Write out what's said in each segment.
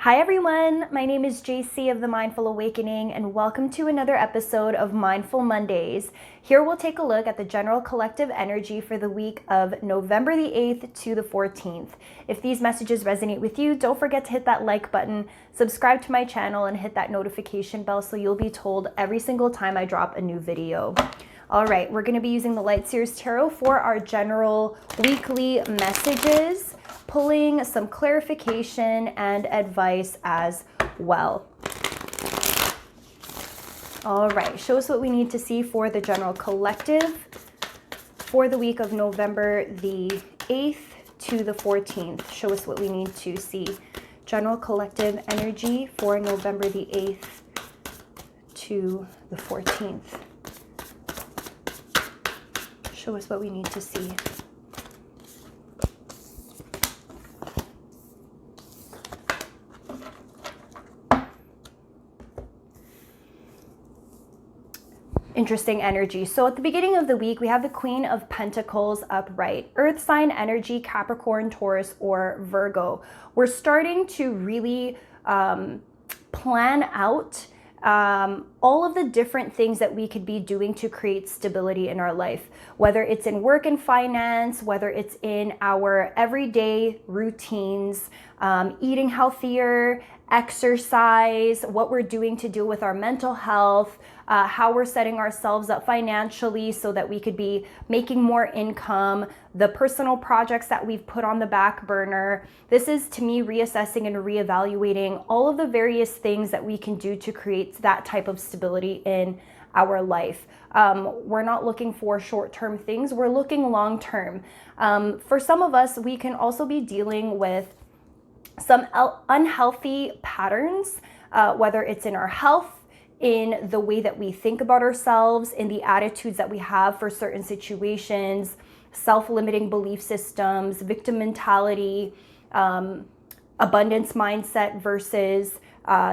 Hi everyone, my name is JC of The Mindful Awakening and welcome to another episode of Mindful Mondays. Here we'll take a look at the general collective energy for the week of November the 8th to the 14th. If these messages resonate with you, don't forget to hit that like button, subscribe to my channel, and hit that notification bell so you'll be told every single time I drop a new video. All right, we're going to be using the Light Seers Tarot for our general weekly messages, pulling some clarification and advice as well. All right, show us what we need to see for the general collective for the week of November the 8th to the 14th. Show us what we need to see. General collective energy for November the 8th to the 14th. Show us what we need to see. Interesting energy. So at the beginning of the week, we have the Queen of Pentacles upright. Earth sign energy, Capricorn, Taurus, or Virgo. We're starting to really plan out all of the different things that we could be doing to create stability in our life, whether it's in work and finance, whether it's in our everyday routines, eating healthier, exercise, what we're doing to deal with our mental health, how we're setting ourselves up financially so that we could be making more income, the personal projects that we've put on the back burner. This is, to me, reassessing and reevaluating all of the various things that we can do to create that type of stability in our life. We're not looking for short-term things, we're looking long-term. For some of us, we can also be dealing with some unhealthy patterns, whether it's in our health, in the way that we think about ourselves, in the attitudes that we have for certain situations, self-limiting belief systems, victim mentality, abundance mindset versus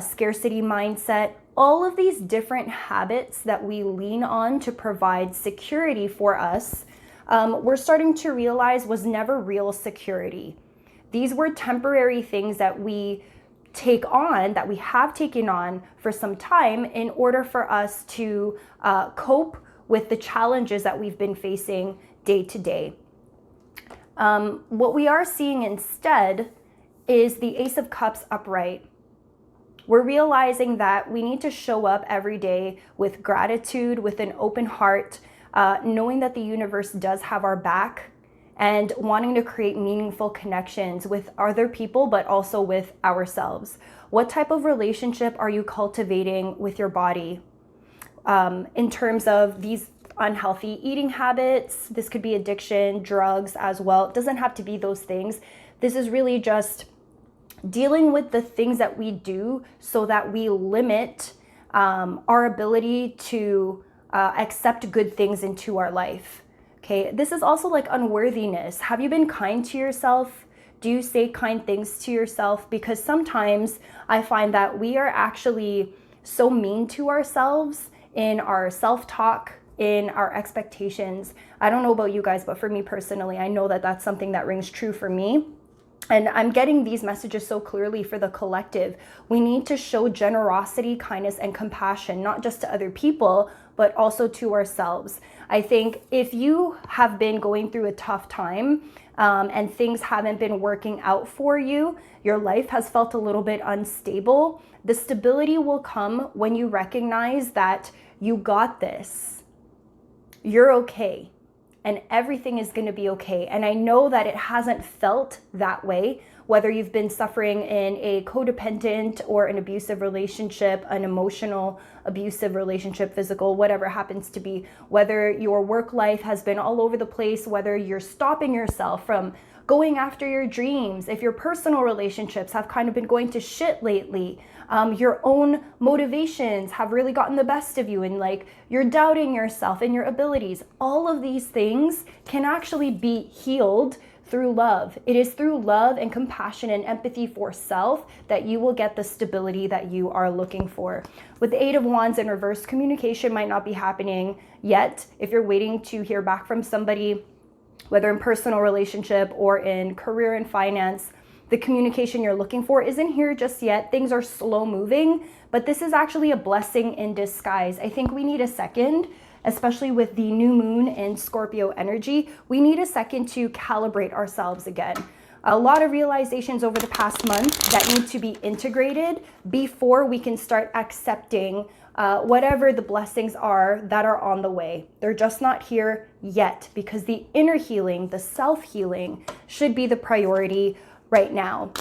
scarcity mindset. All of these different habits that we lean on to provide security for us, we're starting to realize was never real security. These were temporary things that we take on, that we have taken on for some time in order for us to cope with the challenges that we've been facing day to day. What we are seeing instead is the Ace of Cups upright. We're realizing that we need to show up every day with gratitude, with an open heart, knowing that the universe does have our back, and wanting to create meaningful connections with other people, but also with ourselves. What type of relationship are you cultivating with your body? In terms of these unhealthy eating habits, this could be addiction, drugs as well. It doesn't have to be those things. This is really just dealing with the things that we do so that we limit our ability to accept good things into our life. Okay, this is also like unworthiness. Have you been kind to yourself? Do you say kind things to yourself? Because sometimes I find that we are actually so mean to ourselves in our self-talk, in our expectations. I don't know about you guys, but for me personally, I know that that's something that rings true for me. And I'm getting these messages so clearly for the collective. We need to show generosity, kindness, and compassion, not just to other people, but also to ourselves. I think if you have been going through a tough time and things haven't been working out for you, your life has felt a little bit unstable, the stability will come when you recognize that you got this. You're okay. And everything is going to be okay. And I know that it hasn't felt that way, whether you've been suffering in a codependent or an abusive relationship, an emotional abusive relationship, physical, whatever happens to be, whether your work life has been all over the place, whether you're stopping yourself from going after your dreams, if your personal relationships have kind of been going to shit lately, your own motivations have really gotten the best of you, and like you're doubting yourself and your abilities, all of these things can actually be healed through love. It is through love and compassion and empathy for self that you will get the stability that you are looking for. With the Eight of Wands in reverse, communication might not be happening yet. If you're waiting to hear back from somebody, whether in personal relationship or in career and finance, the communication you're looking for isn't here just yet. Things are slow moving, but this is actually a blessing in disguise. I think we need a second, especially with the new moon in Scorpio energy. We need a second to calibrate ourselves again. A lot of realizations over the past month that need to be integrated before we can start accepting whatever the blessings are that are on the way. They're just not here yet, because the inner healing, the self-healing, should be the priority right now.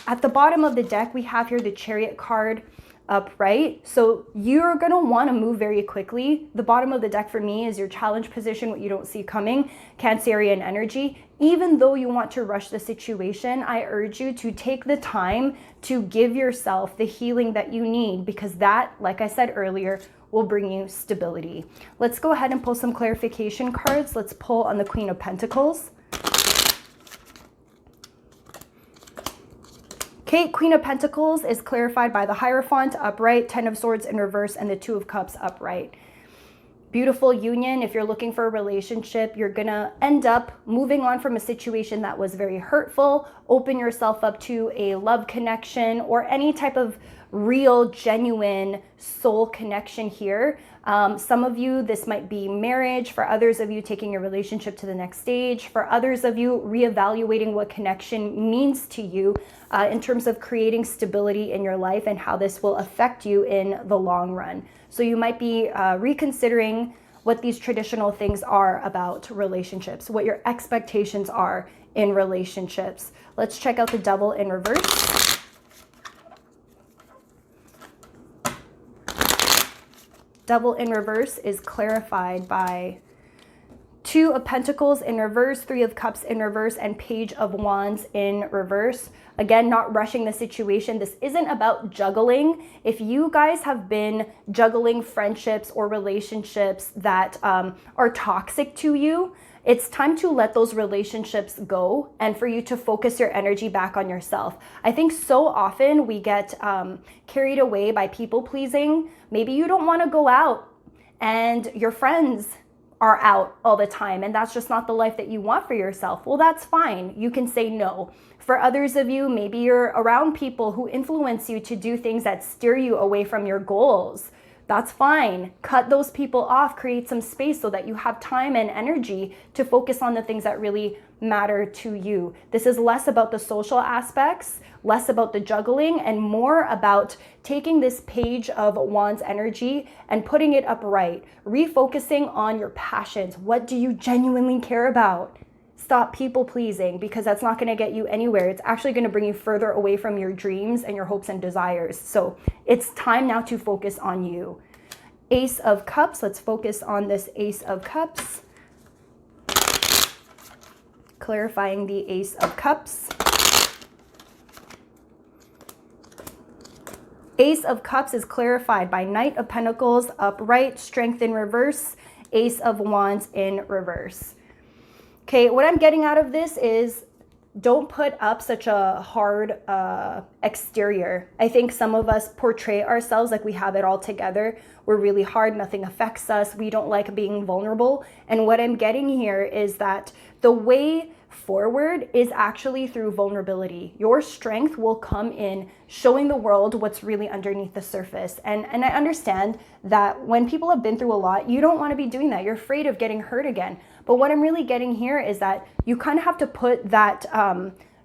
At the bottom of the deck, we have here the Chariot card upright. So you're going to want to move very quickly. The bottom of the deck for me is your challenge position, what you don't see coming, Cancerian energy. Even though you want to rush the situation, I urge you to take the time to give yourself the healing that you need, because that, like I said earlier, will bring you stability. Let's go ahead and pull some clarification cards. Let's pull on the Queen of Pentacles. Okay, Queen of Pentacles is clarified by the Hierophant upright, Ten of Swords in reverse, and the Two of Cups upright. Beautiful union. If you're looking for a relationship, you're gonna end up moving on from a situation that was very hurtful. Open yourself up to a love connection or any type of real, genuine soul connection here. Some of you, this might be marriage. For others of you, taking your relationship to the next stage. For others of you, reevaluating what connection means to you in terms of creating stability in your life and how this will affect you in the long run. So you might be reconsidering what these traditional things are about relationships, what your expectations are in relationships. Let's check out the Devil in reverse. Devil in reverse is clarified by Two of Pentacles in reverse, Three of Cups in reverse, and Page of Wands in reverse. Again, not rushing the situation. This isn't about juggling. If you guys have been juggling friendships or relationships that are toxic to you, it's time to let those relationships go and for you to focus your energy back on yourself. I think so often we get carried away by people pleasing. Maybe you don't want to go out and your friends are out all the time, and that's just not the life that you want for yourself. Well, that's fine. You can say no. For others of you, maybe you're around people who influence you to do things that steer you away from your goals. That's fine. Cut those people off, create some space so that you have time and energy to focus on the things that really matter to you. This is less about the social aspects, less about the juggling, and more about taking this Page of Wands energy and putting it upright, refocusing on your passions. What do you genuinely care about? Stop people pleasing, because that's not going to get you anywhere. It's actually going to bring you further away from your dreams and your hopes and desires. So it's time now to focus on you. Ace of Cups. Let's focus on this Ace of Cups. Clarifying the Ace of Cups. Ace of Cups is clarified by Knight of Pentacles upright, Strength in reverse, Ace of Wands in reverse. Okay, what I'm getting out of this is don't put up such a hard exterior. I think some of us portray ourselves like we have it all together. We're really hard, nothing affects us. We don't like being vulnerable. And what I'm getting here is that the way forward is actually through vulnerability. Your strength will come in showing the world what's really underneath the surface. And I understand that when people have been through a lot, you don't want to be doing that. You're afraid of getting hurt again. But what I'm really getting here is that you kind of have to put that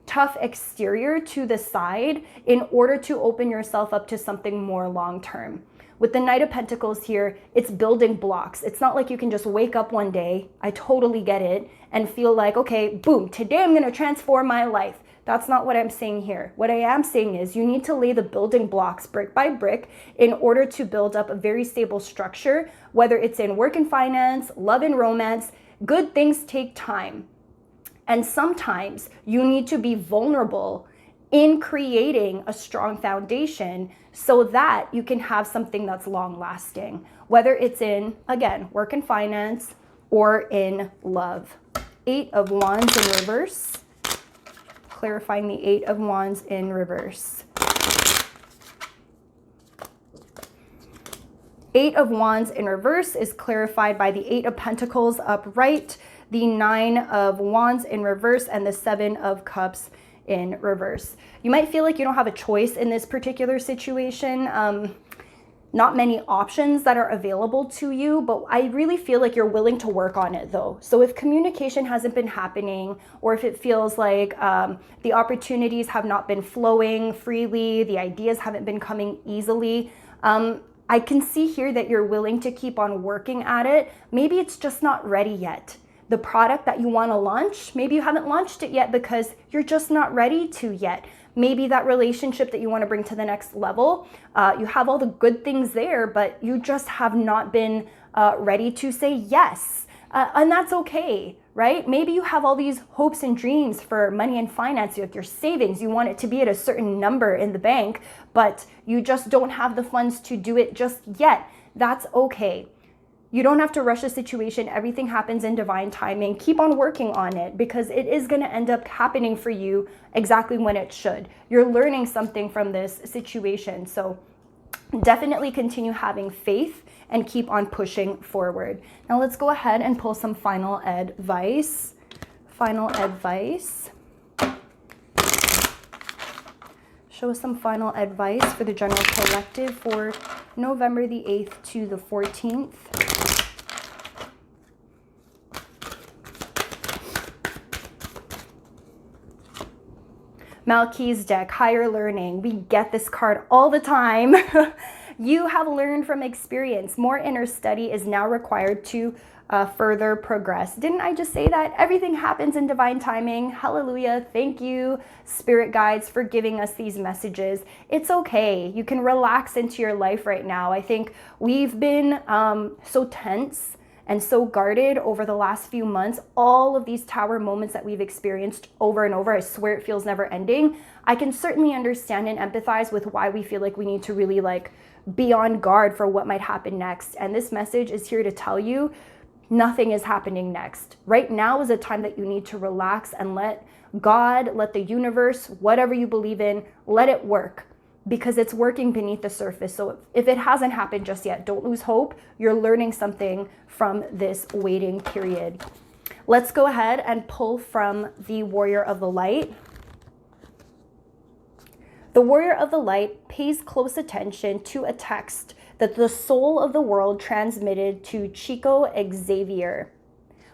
tough exterior to the side in order to open yourself up to something more long-term. With the Knight of Pentacles here, it's building blocks. It's not like you can just wake up one day, I totally get it, and feel like, okay, boom, today I'm gonna transform my life. That's not what I'm saying here. What I am saying is you need to lay the building blocks brick by brick in order to build up a very stable structure, whether it's in work and finance, love and romance. Good things take time. And sometimes you need to be vulnerable in creating a strong foundation so that you can have something that's long lasting, whether it's in, again, work and finance or in love. Eight of Wands in reverse, clarifying the Eight of Wands in reverse. Eight of Wands in reverse is clarified by the Eight of Pentacles upright, the Nine of Wands in reverse, and the Seven of Cups in reverse. You might feel like you don't have a choice in this particular situation. Not many options that are available to you, but I really feel like you're willing to work on it though. So if communication hasn't been happening, or if it feels like the opportunities have not been flowing freely, the ideas haven't been coming easily, I can see here that you're willing to keep on working at it. Maybe it's just not ready yet. The product that you want to launch, maybe you haven't launched it yet because you're just not ready to yet. Maybe that relationship that you want to bring to the next level, you have all the good things there, but you just have not been ready to say yes. And that's okay, right? Maybe you have all these hopes and dreams for money and finance, like your savings, you want it to be at a certain number in the bank, but you just don't have the funds to do it just yet. That's okay. You don't have to rush the situation. Everything happens in divine timing. Keep on working on it because it is going to end up happening for you exactly when it should. You're learning something from this situation. So definitely continue having faith and keep on pushing forward. Now let's go ahead and pull some final advice. Final advice. Show us some final advice for the general collective for November the 8th to the 14th. Malki's deck, higher learning. We get this card all the time. You have learned from experience. More inner study is now required to further progress. Didn't I just say that? Everything happens in divine timing. Hallelujah. Thank you, spirit guides, for giving us these messages. It's okay. You can relax into your life right now. I think we've been so tense and so guarded over the last few months. All of these tower moments that we've experienced over and over, I swear it feels never ending. I can certainly understand and empathize with why we feel like we need to really be on guard for what might happen next. And this message is here to tell you nothing is happening next. Right now is a time that you need to relax and let God, let the universe, whatever you believe in, let it work, because it's working beneath the surface. So if it hasn't happened just yet, don't lose hope. You're learning something from this waiting period. Let's go ahead and pull from the Warrior of the Light. The Warrior of the Light pays close attention to a text that the soul of the world transmitted to Chico Xavier.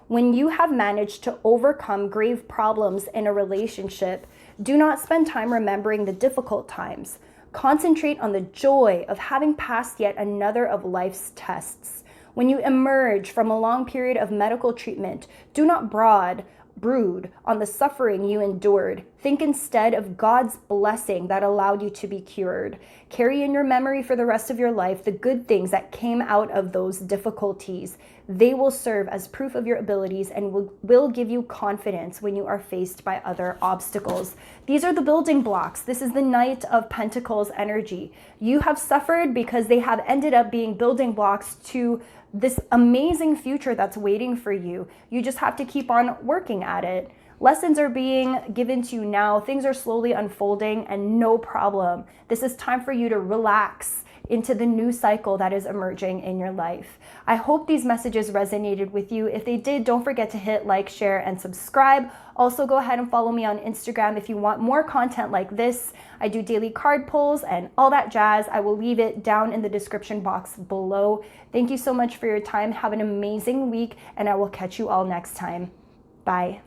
When you have managed to overcome grave problems in a relationship, do not spend time remembering the difficult times. Concentrate on the joy of having passed yet another of life's tests. When you emerge from a long period of medical treatment, do not brood on the suffering you endured. Think instead of God's blessing that allowed you to be cured. Carry in your memory for the rest of your life the good things that came out of those difficulties. They will serve as proof of your abilities and will give you confidence when you are faced by other obstacles. These are the building blocks. This is the Knight of Pentacles energy. You have suffered because they have ended up being building blocks to this amazing future that's waiting for you. You just have to keep on working at it. Lessons are being given to you now. Things are slowly unfolding, and no problem. This is time for you to relax into the new cycle that is emerging in your life. I hope these messages resonated with you. If they did, don't forget to hit like, share, and subscribe. Also, go ahead and follow me on Instagram if you want more content like this. I do daily card pulls and all that jazz. I will leave it down in the description box below. Thank you so much for your time. Have an amazing week, and I will catch you all next time. Bye.